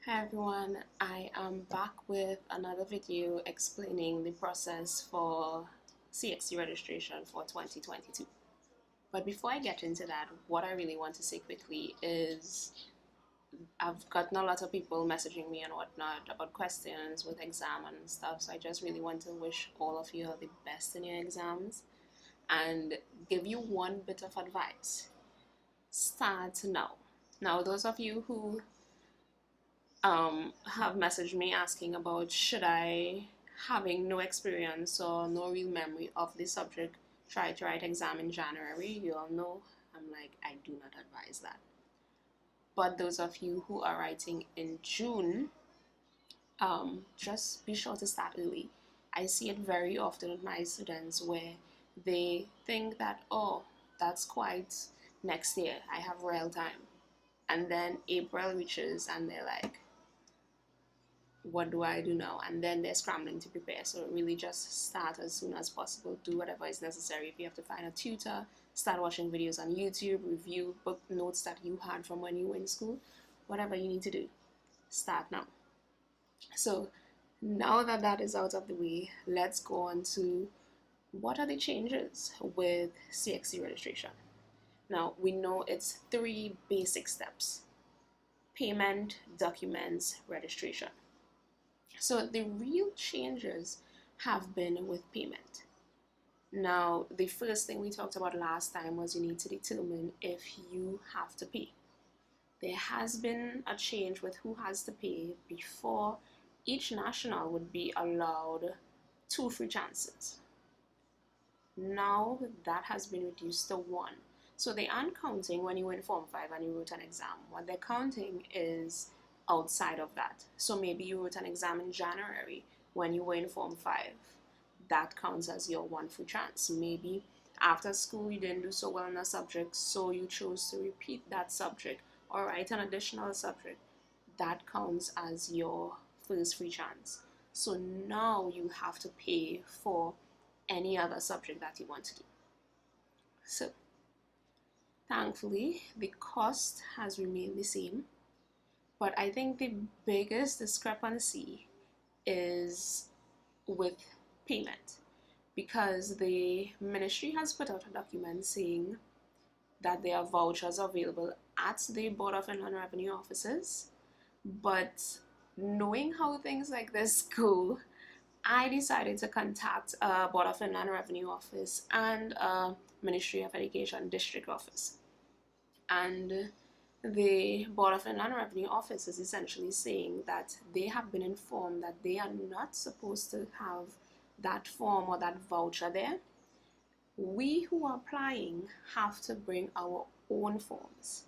Hi everyone, I am back with another video explaining the process for CXC registration for 2022. But before I get into that, what I really want to say quickly is I've gotten a lot of people messaging me and whatnot about questions with exam and stuff, so I just really want to wish all of you the best in your exams and give you one bit of advice. Start now. Now, those of you who have messaged me asking about should I, having no experience or no real memory of the subject, try to write exam in January. You all know I'm like, I do not advise that. But those of you who are writing in June, just be sure to start early. I see it very often with my students where they think that, oh, that's quite next year, I have real time. And then April reaches and they're like, what do I do now? And then they're scrambling to prepare. So really just start as soon as possible. Do whatever is necessary. If you have to find a tutor, start watching videos on YouTube, review book notes that you had from when you were in school. Whatever you need to do, start now. So now that that is out of the way, let's go on to what are the changes with CXC registration. Now, we know it's 3 basic steps: payment, documents, registration. So the real changes have been with payment. Now, the first thing we talked about last time was you need to determine if you have to pay. There has been a change with who has to pay. Before, each national would be allowed 2 free chances. Now that has been reduced to 1. So they aren't counting when you were in Form 5 and you wrote an exam. What they're counting is outside of that. So maybe you wrote an exam in January when you were in Form 5. That counts as your 1 free chance. Maybe after school you didn't do so well in a subject, so you chose to repeat that subject or write an additional subject. That counts as your first free chance. So now you have to pay for any other subject that you want to do. So thankfully, the cost has remained the same. But I think the biggest discrepancy is with payment, because the ministry has put out a document saying that there are vouchers available at the Board of Inland Revenue offices. But knowing how things like this go, I decided to contact a Board of Inland Revenue office and a Ministry of Education district office. And the Board of Inland Revenue office is essentially saying that they have been informed that they are not supposed to have that form or that voucher there. We who are applying have to bring our own forms.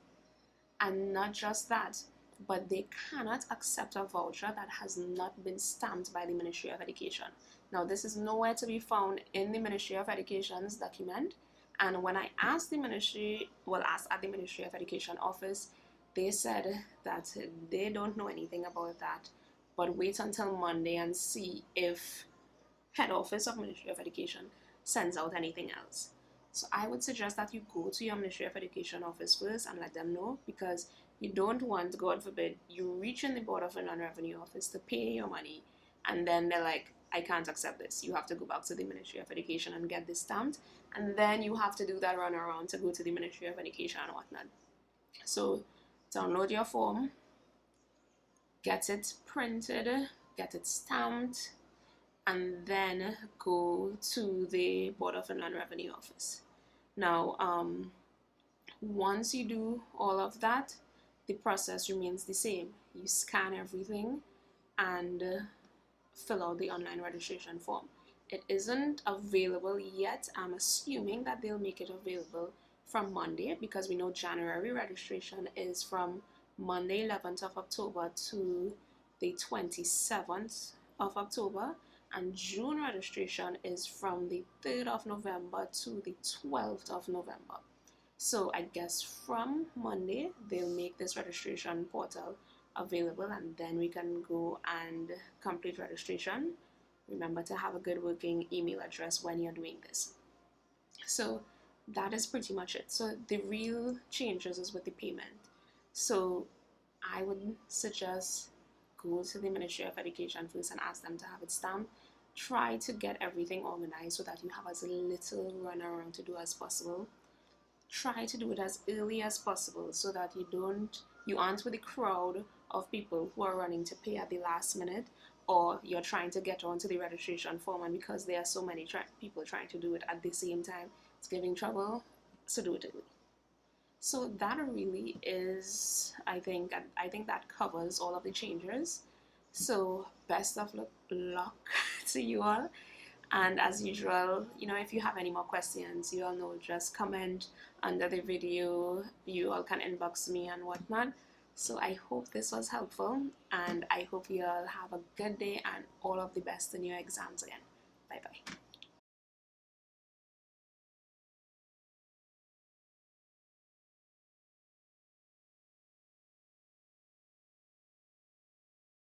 And not just that, but they cannot accept a voucher that has not been stamped by the Ministry of Education. Now, this is nowhere to be found in the Ministry of Education's document. And when I asked at the Ministry of Education office, they said that they don't know anything about that, but wait until Monday and see if head office of Ministry of Education sends out anything else. So I would suggest that you go to your Ministry of Education office first and let them know, because you don't want, God forbid, you reach in the Board of Inland Revenue office to pay your money and then they're like, I can't accept this. You have to go back to the Ministry of Education and get this stamped, and then you have to do that run around to go to the Ministry of Education and whatnot. So download your form, get it printed, get it stamped, and then go to the Board of Inland Revenue office. Now, once you do all of that, the process remains the same. You scan everything and fill out the online registration form. It isn't available yet. I'm assuming that they'll make it available from Monday, because we know January registration is from Monday 11th of October to the 27th of October, and June registration is from the 3rd of November to the 12th of November. So I guess from Monday they'll make this registration portal available, and then we can go and complete registration. Remember to have a good working email address when you're doing this. So that is pretty much it. So the real changes is with the payment. So I would suggest go to the Ministry of Education first and ask them to have it stamped. Try to get everything organized so that you have as little run around to do as possible. Try to do it as early as possible so that you aren't with the crowd of people who are running to pay at the last minute, or you're trying to get onto the registration form, and because there are so many people trying to do it at the same time, it's giving trouble. So do it early. So that really is, I think that covers all of the changes. So best of luck to you all. And as usual, if you have any more questions, you all know, just comment under the video. You all can inbox me and whatnot. So I hope this was helpful, and I hope you all have a good day and all of the best in your exams again. Bye bye.